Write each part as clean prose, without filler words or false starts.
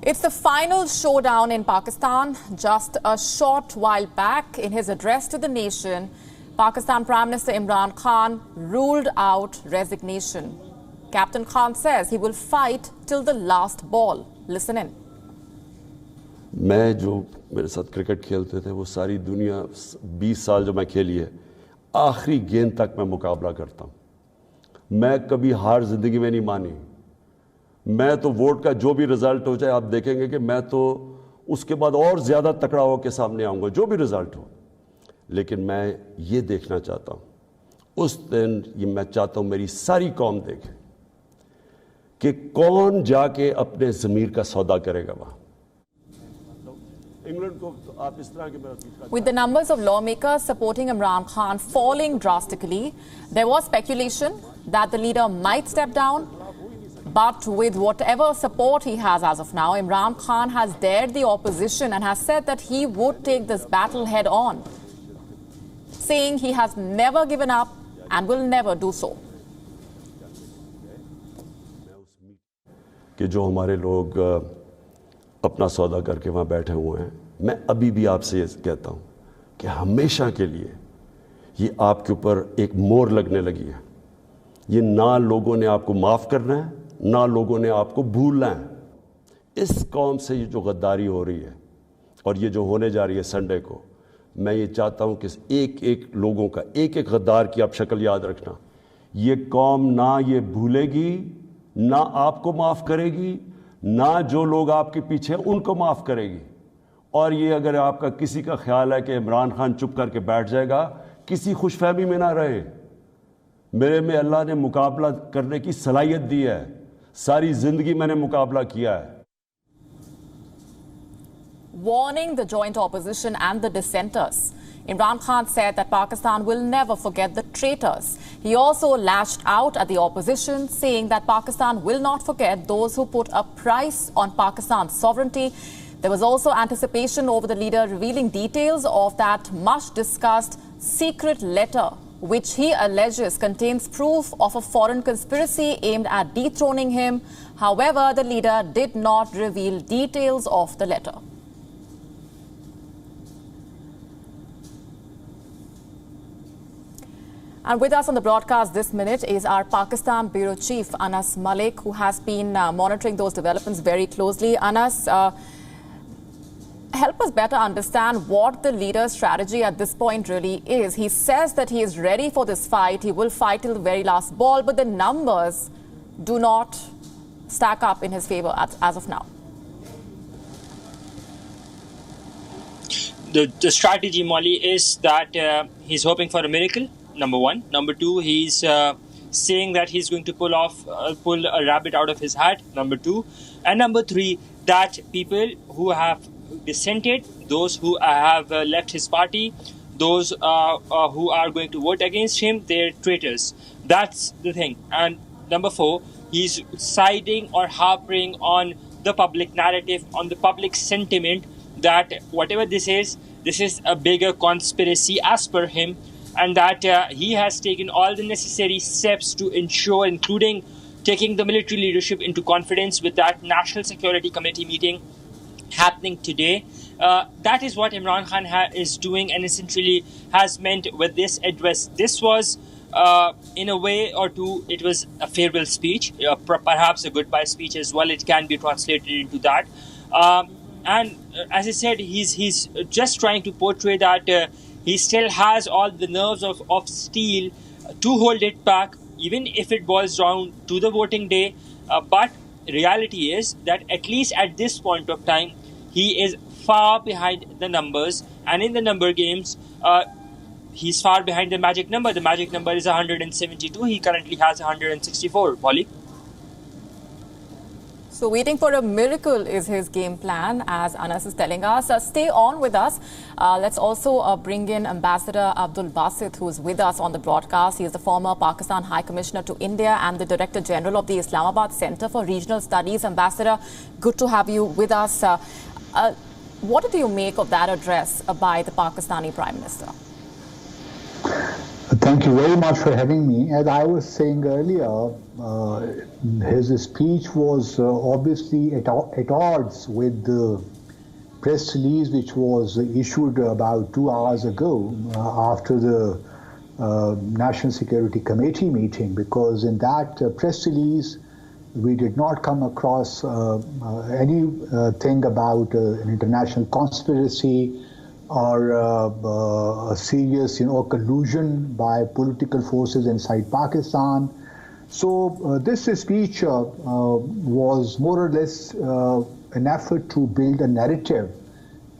It's the final showdown in Pakistan. Just a short while back, in his address to the nation, Pakistan Prime Minister Imran Khan ruled out resignation. Captain Khan says he will fight till the last ball. Listen in. मैं जो मेरे साथ cricket खेलते थे वो सारी दुनिया 20 साल जो मैं खेली है आखिरी गेंद तक मैं मुकाबला करता हूँ। मैं कभी हार जिंदगी में नहीं मानी। मैं तो वोट का जो भी रिजल्ट हो जाए आप देखेंगे कि मैं तो उसके बाद और ज़्यादा तकड़ा होकर सामने आऊँगा जो भी रिजल्ट हो। लेकिन मैं ये देखना चाहता हूँ उस दिन ये मैं चाहता हूँ मेरी सारी कौम देखे कि कौन जाके अपने ज़मीर का सौदा करेगा वहाँ। With the numbers of lawmakers supporting Imran Khan falling drastically, there was speculation that the leader might step down. But with whatever support he has as of now, Imran Khan has dared the opposition and has said that he would take this battle head on, saying he has never given up and will never do so. कि जो हमारे लोग अपना सौदा करके वहाँ बैठे हुए हैं, मैं अभी भी आपसे ये कहता हूँ कि हमेशा के लिए ये आपके ऊपर एक मोहर लगने लगी है। ये ना लोगों ने आपको माफ़ करना है, ना लोगों ने आपको भूलना है। इस कौम से ये जो गद्दारी हो रही है और ये जो होने जा रही है संडे को, मैं ये चाहता हूँ कि एक एक लोगों का एक एक गद्दार की आप शक्ल याद रखना। ये कौम ना ये भूलेगी, ना आपको माफ़ करेगी, ना जो लोग आपके पीछे हैं उनको माफ़ करेगी। और ये अगर आपका किसी का ख्याल है कि इमरान खान चुप करके बैठ जाएगा, किसी खुशफहमी में ना रहे। मेरे में अल्लाह ने मुकाबला करने की सलाहियत दी है। सारी जिंदगी मैंने मुकाबला किया है। Warning the joint opposition and the dissenters, Imran Khan said that Pakistan will never forget the traitors. He also lashed out at the opposition, saying that Pakistan will not forget those who put a price on Pakistan's sovereignty. There was also anticipation over the leader revealing details of that much-discussed secret letter, which he alleges contains proof of a foreign conspiracy aimed at dethroning him. However, the leader did not reveal details of the letter. And with us on the broadcast this minute is our Pakistan Bureau Chief, Anas Malik, who has been monitoring those developments very closely. Anas, help us better understand what the leader's strategy at this point really is. He says that he is ready for this fight. He will fight till the very last ball, but the numbers do not stack up in his favor as of now. The strategy, Molly, is that he's hoping for a miracle. Number one. Number two, he's saying that he's going to pull a rabbit out of his hat. Number two. And number three, that people who have dissented, those who have left his party, those who are going to vote against him, they're traitors. That's the thing. And number four, he's siding or harping on the public narrative, on the public sentiment that whatever this is a bigger conspiracy as per him. And that he has taken all the necessary steps to ensure, including taking the military leadership into confidence with that National Security Committee meeting happening today. That is what Imran Khan is doing and essentially has meant with this address. This was, in a way or two, it was a farewell speech, perhaps a goodbye speech as well. It can be translated into that. And as I said, he's just trying to portray that he still has all the nerves of steel to hold it back, even if it boils down to the voting day. But reality is that at least at this point of time, he is far behind the numbers. And in the number games, he's far behind the magic number. The magic number is 172. He currently has 164. Polly? So waiting for a miracle is his game plan, as Anas is telling us. Stay on with us. Let's also bring in Ambassador Abdul Basit, who is with us on the broadcast. He is the former Pakistan High Commissioner to India and the Director General of the Islamabad Center for Regional Studies. Ambassador, good to have you with us. What do you make of that address by the Pakistani Prime Minister? Thank you very much for having me. As I was saying earlier, his speech was obviously at odds with the press release which was issued about 2 hours ago after the National Security Committee meeting, because in that press release we did not come across anything about an international conspiracy or a serious, collusion by political forces inside Pakistan. So this speech was more or less an effort to build a narrative,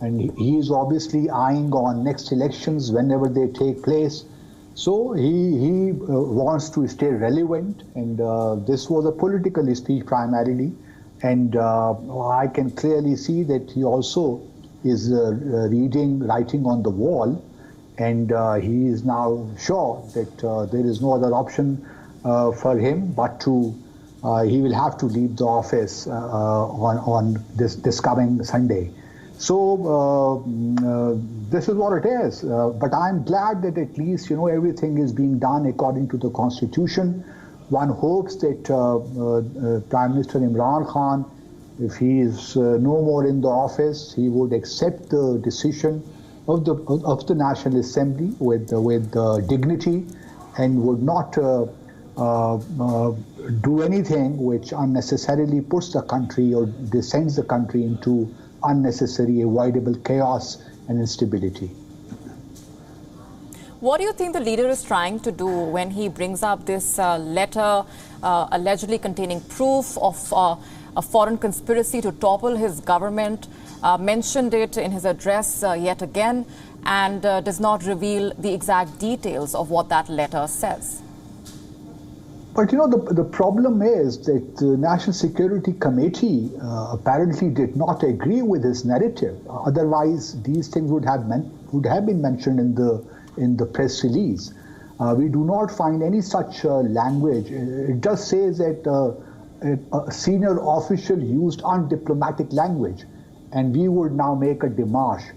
and he is obviously eyeing on next elections whenever they take place. So he wants to stay relevant, and this was a political speech primarily, and I can clearly see that he also is writing on the wall, and he is now sure that there is no other option for him but to he will have to leave the office on this coming Sunday. So this is what it is. But I'm glad that at least everything is being done according to the Constitution. One hopes that Prime Minister Imran Khan, if he is no more in the office, he would accept the decision of the National Assembly with dignity, and would not do anything which unnecessarily puts the country or descends the country into unnecessary, avoidable chaos and instability. What do you think the leader is trying to do when he brings up this letter allegedly containing proof of a foreign conspiracy to topple his government, mentioned it in his address yet again, and does not reveal the exact details of what that letter says? But the problem is that the National Security Committee apparently did not agree with his narrative. Otherwise, these things would have been mentioned in the press release. We do not find any such language. It just says that a senior official used undiplomatic language, and we would now make a démarche.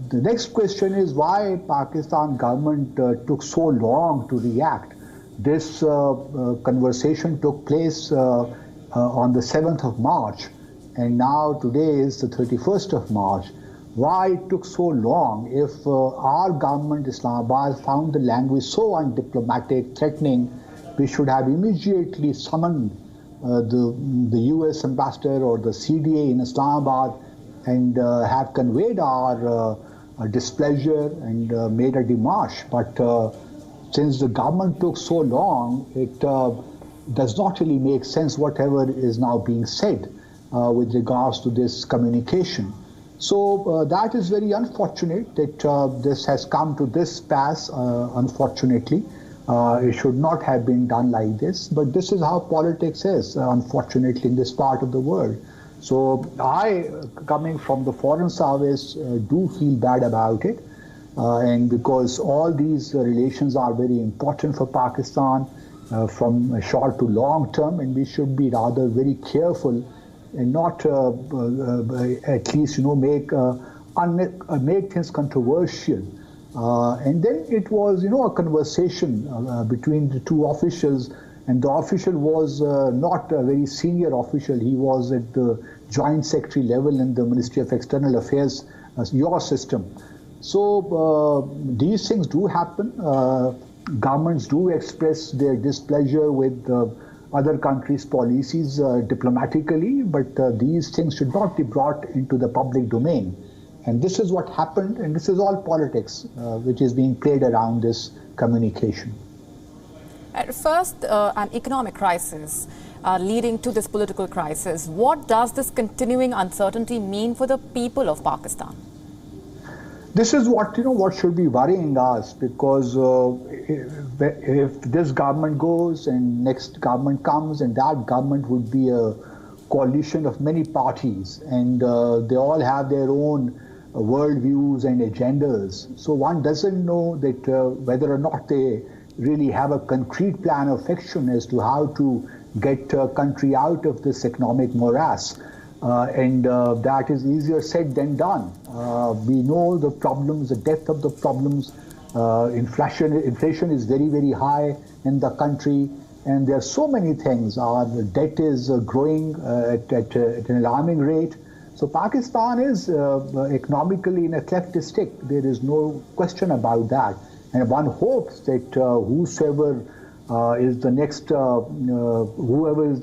The next question is why Pakistan government took so long to react. This conversation took place on the 7th of March, and now today is the 31st of March. Why it took so long if our government, Islamabad, found the language so undiplomatic, threatening? We should have immediately summoned the US ambassador or the CDA in Islamabad and have conveyed our displeasure and made a démarche. But since the government took so long, it does not really make sense whatever is now being said with regards to this communication. So that is very unfortunate that this has come to this pass, unfortunately. It should not have been done like this, but this is how politics is, unfortunately, in this part of the world. So I, coming from the Foreign Service, do feel bad about it. And because all these relations are very important for Pakistan from short to long term, and we should be rather very careful and not at least make things controversial. And then it was a conversation between the two officials, and the official was not a very senior official. He was at the Joint Secretary level in the Ministry of External Affairs, your system. So these things do happen. Governments do express their displeasure with other countries' policies diplomatically, but these things should not be brought into the public domain. And this is what happened, and this is all politics which is being played around this communication. At first, an economic crisis leading to this political crisis. What does this continuing uncertainty mean for the people of Pakistan? This is what what should be worrying us, because if this government goes and next government comes, and that government would be a coalition of many parties, and they all have their own worldviews and agendas. So one doesn't know that whether or not they really have a concrete plan of action as to how to get a country out of this economic morass. And that is easier said than done. We know the problems, the depth of the problems. Inflation is very, very high in the country, and there are so many things. Our debt is growing at an alarming rate. So Pakistan is economically in a cleft stick. There is no question about that. And one hopes that whoever is the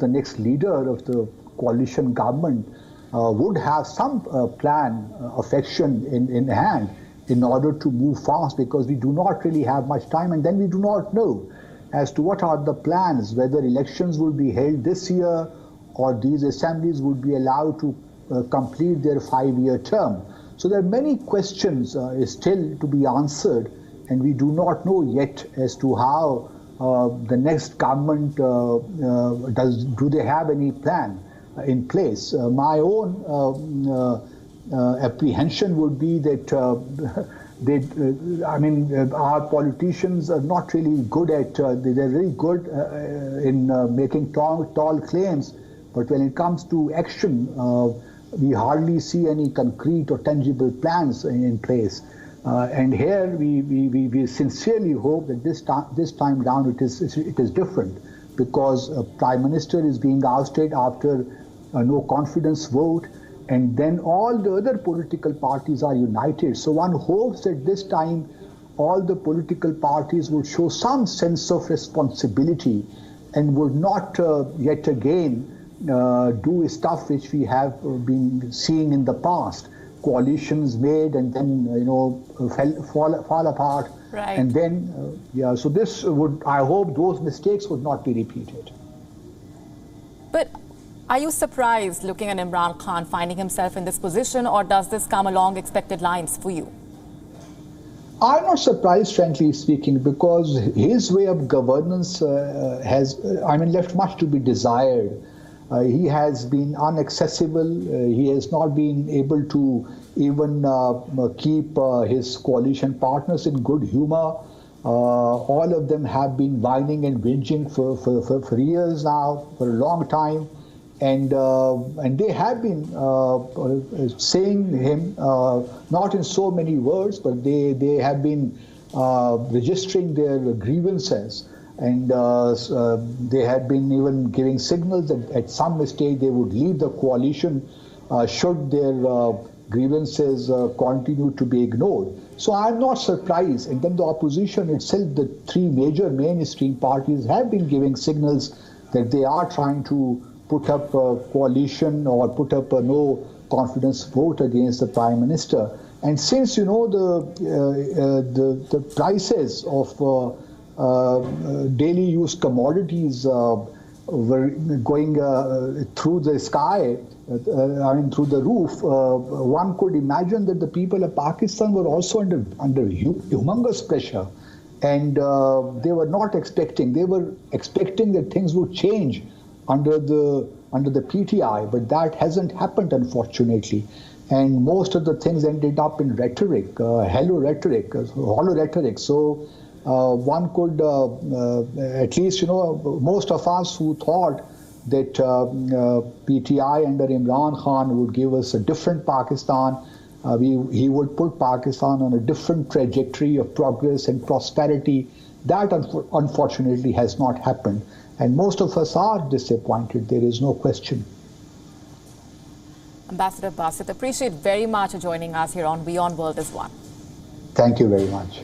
next leader of the coalition government would have some plan of action in hand in order to move fast, because we do not really have much time, and then we do not know as to what are the plans, whether elections will be held this year or these assemblies would be allowed to complete their 5-year term. So there are many questions still to be answered, and we do not know yet as to how the next government do they have any plan in place. My own apprehension would be that our politicians are not really good at, they're very good in making tall claims, but when it comes to action, we hardly see any concrete or tangible plans in place. And here we sincerely hope that this time down it is different, because Prime Minister is being ousted after no confidence vote, and then all the other political parties are united. So one hopes that this time all the political parties would show some sense of responsibility and would not yet again do stuff which we have been seeing in the past. Coalitions made and then fall apart, right. And then so this would, I hope those mistakes would not be repeated. But are you surprised looking at Imran Khan finding himself in this position, or does this come along expected lines for you? I'm not surprised, frankly speaking, because his way of governance has left much to be desired. He has been inaccessible. He has not been able to even keep his coalition partners in good humor. All of them have been whining and whinging for years now, for a long time. And they have been saying him, not in so many words, but they have been registering their grievances. And they had been even giving signals that at some stage they would leave the coalition should their grievances continue to be ignored. So I'm not surprised. And then the opposition itself, the three major mainstream parties, have been giving signals that they are trying to put up a coalition or put up a no confidence vote against the Prime Minister. And since the prices of daily use commodities were going through the sky, through the roof, one could imagine that the people of Pakistan were also under humongous pressure, and they were not expecting. They were expecting that things would change under the PTI, but that hasn't happened, unfortunately. And most of the things ended up in rhetoric, hollow rhetoric. So one could, at least, most of us who thought that PTI under Imran Khan would give us a different Pakistan, he would put Pakistan on a different trajectory of progress and prosperity. That unfortunately has not happened. And most of us are disappointed, there is no question. Ambassador Basit, appreciate very much joining us here on WION World is One. Thank you very much.